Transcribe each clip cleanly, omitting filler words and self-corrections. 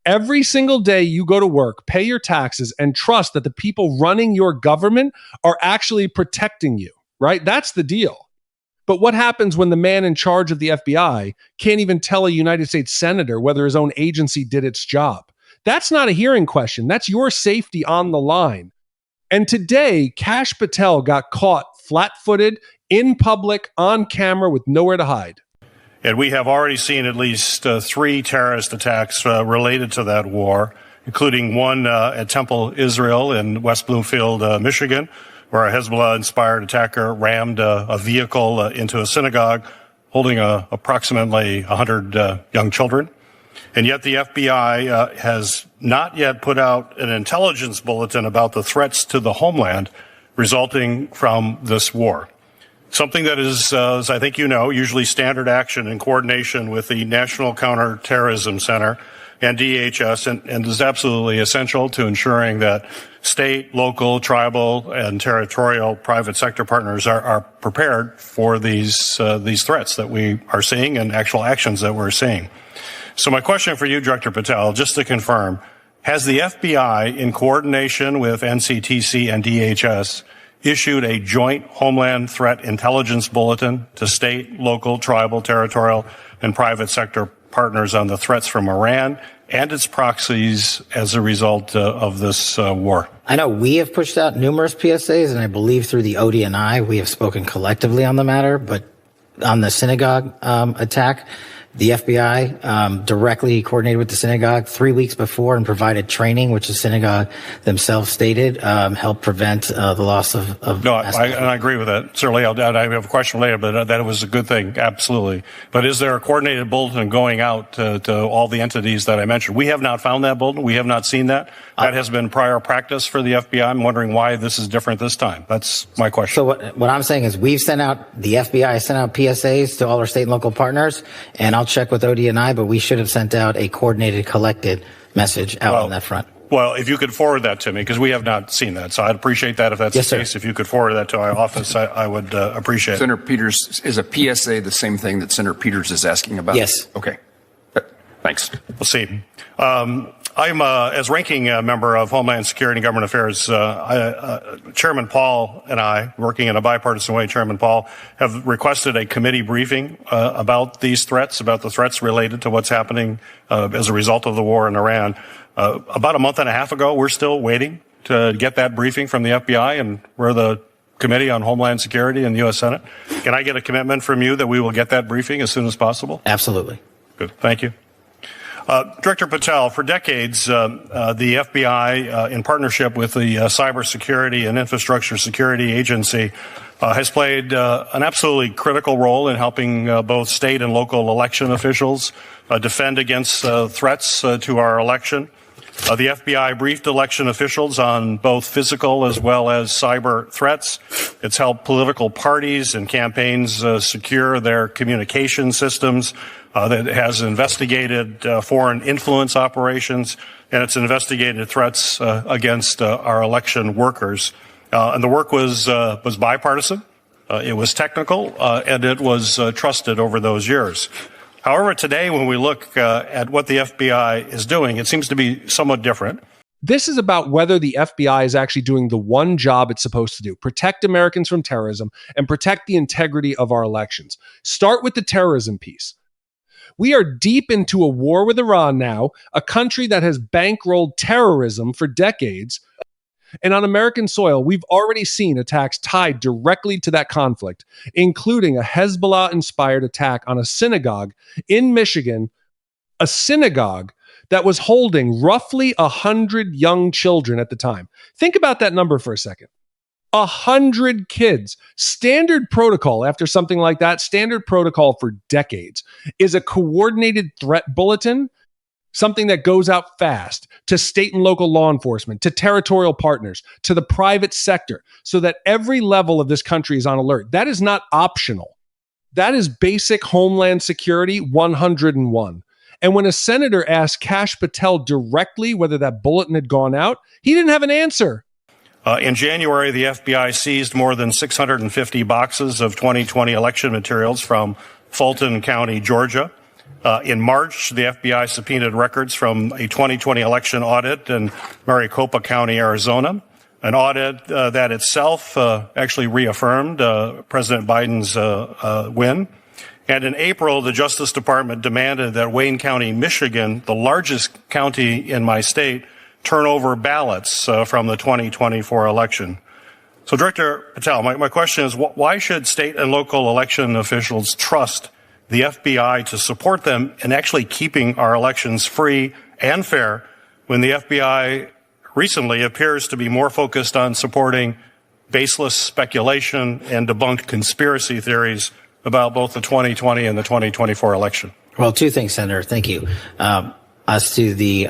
Every single day you go to work, pay your taxes, and trust that the people running your government are actually protecting you, right? That's the deal. But what happens when the man in charge of the FBI can't even tell a United States senator whether his own agency did its job? That's not a hearing question. That's your safety on the line. And today, Kash Patel got caught flat-footed, in public, on camera, with nowhere to hide. And we have already seen at least 3 terrorist attacks related to that war, including one at Temple Israel in West Bloomfield, Michigan, where a Hezbollah-inspired attacker rammed a vehicle into a synagogue holding approximately 100 young children. And yet the FBI has not yet put out an intelligence bulletin about the threats to the homeland resulting from this war. Something that is, as I think you know, usually standard action in coordination with the National Counterterrorism Center and DHS, and is absolutely essential to ensuring that state, local, tribal, and territorial private sector partners are prepared for these threats that we are seeing and actual actions that we're seeing. So my question for you, Director Patel, just to confirm, has the FBI, in coordination with NCTC and DHS, issued a joint Homeland Threat Intelligence Bulletin to state, local, tribal, territorial, and private sector partners on the threats from Iran and its proxies as a result of this war? I know we have pushed out numerous PSAs, and I believe through the ODNI we have spoken collectively on the matter, but on the synagogue attack, the FBI directly coordinated with the synagogue 3 weeks before and provided training, which the synagogue themselves stated helped prevent the loss of. No, I agree with that. Certainly, I have a question later, but that was a good thing, absolutely. But is there a coordinated bulletin going out to all the entities that I mentioned? We have not found that bulletin. We have not seen that. That has been prior practice for the FBI. I'm wondering why this is different this time. That's my question. So what I'm saying is the FBI sent out PSAs to all our state and local partners, and I'll check with ODNI, but we should have sent out a coordinated, collected message out on that front. Well, if you could forward that to me, because we have not seen that. So I'd appreciate that if that's the case. If you could forward that to our office, I would appreciate it. Senator Peters, is a PSA the same thing that Senator Peters is asking about? Yes. Okay. Thanks. We'll see. I'm, as ranking member of Homeland Security and Government Affairs, Chairman Paul and I, working in a bipartisan way, Chairman Paul, have requested a committee briefing about these threats, about the threats related to what's happening as a result of the war in Iran. About a month and a half ago, we're still waiting to get that briefing from the FBI, and we're the Committee on Homeland Security in the U.S. Senate. Can I get a commitment from you that we will get that briefing as soon as possible? Absolutely. Good. Thank you. Director Patel, for decades, the FBI, in partnership with the Cybersecurity and Infrastructure Security Agency, has played an absolutely critical role in helping both state and local election officials defend against threats to our election. The FBI briefed election officials on both physical as well as cyber threats. It's helped political parties and campaigns secure their communication systems. That has investigated foreign influence operations, and it's investigated threats against our election workers. And the work was bipartisan. It was technical, and it was trusted over those years. However, today, when we look at what the FBI is doing, it seems to be somewhat different. This is about whether the FBI is actually doing the one job it's supposed to do: protect Americans from terrorism and protect the integrity of our elections. Start with the terrorism piece. We are deep into a war with Iran now, a country that has bankrolled terrorism for decades. And on American soil, we've already seen attacks tied directly to that conflict, including a Hezbollah-inspired attack on a synagogue in Michigan, a synagogue that was holding roughly 100 young children at the time. Think about that number for a second. 100 kids. Standard protocol after something like that, standard protocol for decades, is a coordinated threat bulletin, something that goes out fast to state and local law enforcement, to territorial partners, to the private sector, so that every level of this country is on alert. That is not optional. That is basic Homeland Security 101. And when a senator asked Kash Patel directly whether that bulletin had gone out, he didn't have an answer. In January, the FBI seized more than 650 boxes of 2020 election materials from Fulton County, Georgia. In March, the FBI subpoenaed records from a 2020 election audit in Maricopa County, Arizona, an audit that itself actually reaffirmed President Biden's win. And in April, the Justice Department demanded that Wayne County, Michigan, the largest county in my state, turn over ballots from the 2024 election. So, Director Patel, my question is, why should state and local election officials trust the FBI to support them in actually keeping our elections free and fair when the FBI recently appears to be more focused on supporting baseless speculation and debunked conspiracy theories about both the 2020 and the 2024 election? Well, two things, Senator. Thank you. As to the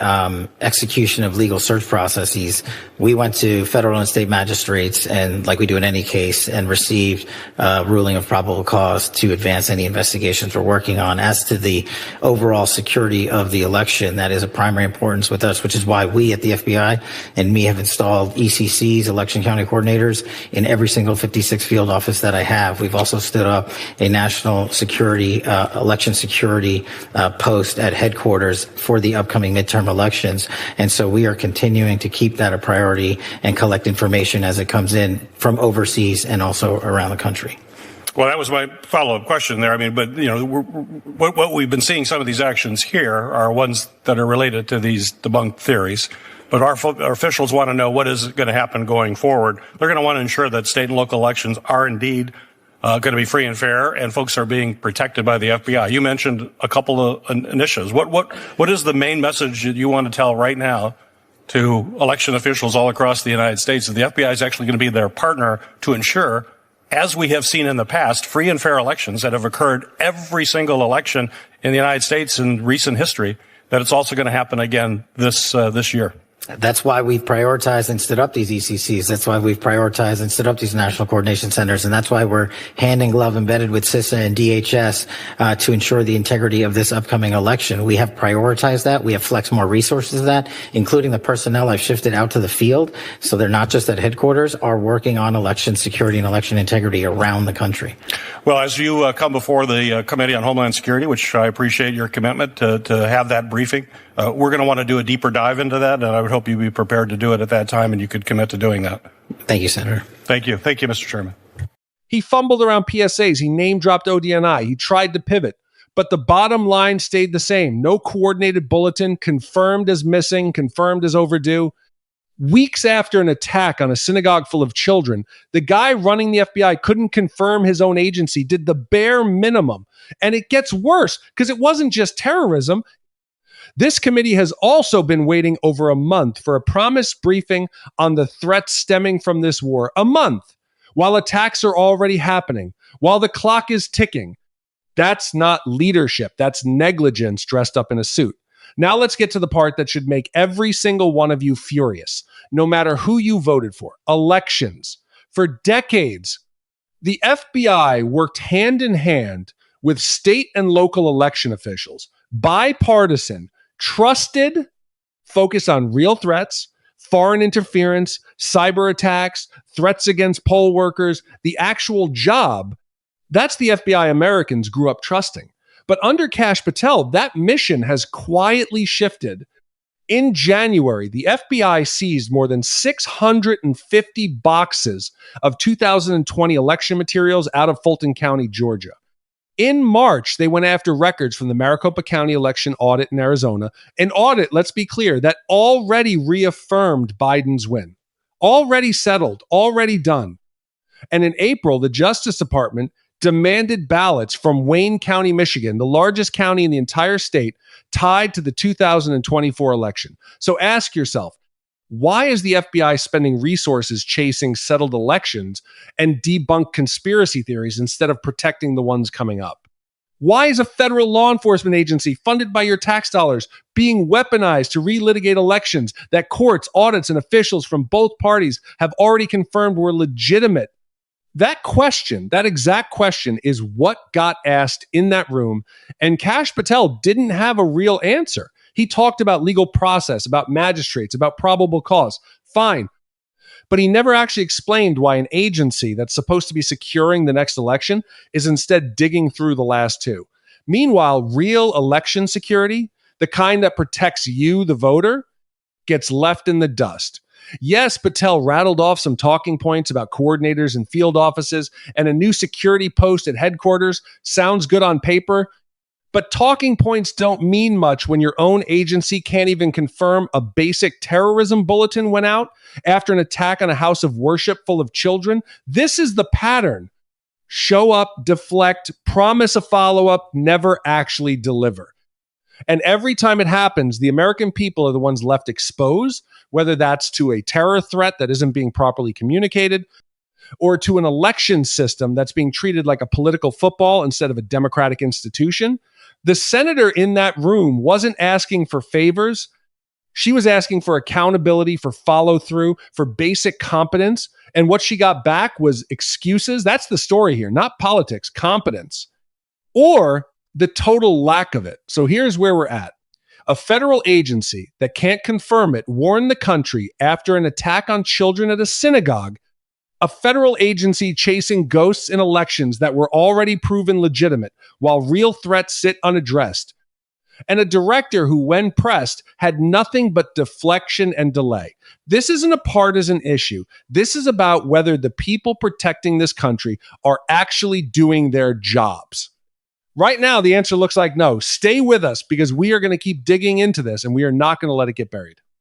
execution of legal search processes, we went to federal and state magistrates, and like we do in any case, and received ruling of probable cause to advance any investigations we're working on. As to the overall security of the election, that is of primary importance with us, which is why we at the FBI and me have installed ECCs, election county coordinators, in every single 56 field office that I have. We've also stood up a national security, election security post at headquarters for the upcoming midterm elections. And so we are continuing to keep that a priority and collect information as it comes in from overseas and also around the country. Well, that was my follow-up question there. I mean, but, you know, what we've been seeing, some of these actions here are ones that are related to these debunked theories. But our officials want to know what is going to happen going forward. They're going to want to ensure that state and local elections are indeed going to be free and fair, and folks are being protected by the FBI. You mentioned a couple of initiatives. What is the main message that you want to tell right now to election officials all across the United States that the FBI is actually going to be their partner to ensure, as we have seen in the past, free and fair elections that have occurred every single election in the United States in recent history, that it's also going to happen again this year? That's why we've prioritized and stood up these ECCs. That's why we've prioritized and stood up these national coordination centers. And that's why we're hand in glove embedded with CISA and DHS to ensure the integrity of this upcoming election. We have prioritized that. We have flexed more resources to that, including the personnel I've shifted out to the field. So they're not just at headquarters, are working on election security and election integrity around the country. Well, as you come before the Committee on Homeland Security, which I appreciate your commitment to have that briefing, we're going to want to do a deeper dive into that, and I would hope you'd be prepared to do it at that time, and you could commit to doing that. Thank you, Senator. Thank you. Thank you, Mr. Chairman. He fumbled around PSAs. He name-dropped ODNI. He tried to pivot. But the bottom line stayed the same. No coordinated bulletin, confirmed as missing, confirmed as overdue. Weeks after an attack on a synagogue full of children, the guy running the FBI couldn't confirm his own agency, did the bare minimum. And it gets worse because it wasn't just terrorism. This committee has also been waiting over a month for a promised briefing on the threats stemming from this war. A month, while attacks are already happening, while the clock is ticking. That's not leadership. That's negligence dressed up in a suit. Now let's get to the part that should make every single one of you furious, no matter who you voted for. Elections. For decades, the FBI worked hand in hand with state and local election officials, bipartisan, trusted, focused on real threats, foreign interference, cyber attacks, threats against poll workers, the actual job. That's the FBI Americans grew up trusting. But under Kash Patel, that mission has quietly shifted. In January, the FBI seized more than 650 boxes of 2020 election materials out of Fulton County, Georgia. In March, they went after records from the Maricopa County election audit in Arizona, an audit, let's be clear, that already reaffirmed Biden's win. Already settled, already done. And in April, the Justice Department demanded ballots from Wayne County, Michigan, the largest county in the entire state, tied to the 2024 election. So ask yourself, why is the FBI spending resources chasing settled elections and debunk conspiracy theories instead of protecting the ones coming up? Why is a federal law enforcement agency funded by your tax dollars being weaponized to relitigate elections that courts, audits, and officials from both parties have already confirmed were legitimate? That question, that exact question, is what got asked in that room, and Kash Patel didn't have a real answer. He talked about legal process, about magistrates, about probable cause. Fine. But he never actually explained why an agency that's supposed to be securing the next election is instead digging through the last two. Meanwhile, real election security, the kind that protects you, the voter, gets left in the dust. Yes, Patel rattled off some talking points about coordinators in field offices and a new security post at headquarters. Sounds good on paper, but talking points don't mean much when your own agency can't even confirm a basic terrorism bulletin went out after an attack on a house of worship full of children. This is the pattern. Show up, deflect, promise a follow-up, never actually deliver. And every time it happens, the American people are the ones left exposed, whether that's to a terror threat that isn't being properly communicated, or to an election system that's being treated like a political football instead of a democratic institution. The senator in that room wasn't asking for favors. She was asking for accountability, for follow through, for basic competence. And what she got back was excuses. That's the story here, not politics, competence, or the total lack of it. So here's where we're at. A federal agency that can't confirm it warned the country after an attack on children at a synagogue. A federal agency chasing ghosts in elections that were already proven legitimate while real threats sit unaddressed. And a director who, when pressed, had nothing but deflection and delay. This isn't a partisan issue. This is about whether the people protecting this country are actually doing their jobs. Right now, the answer looks like no. Stay with us because we are going to keep digging into this and we are not going to let it get buried.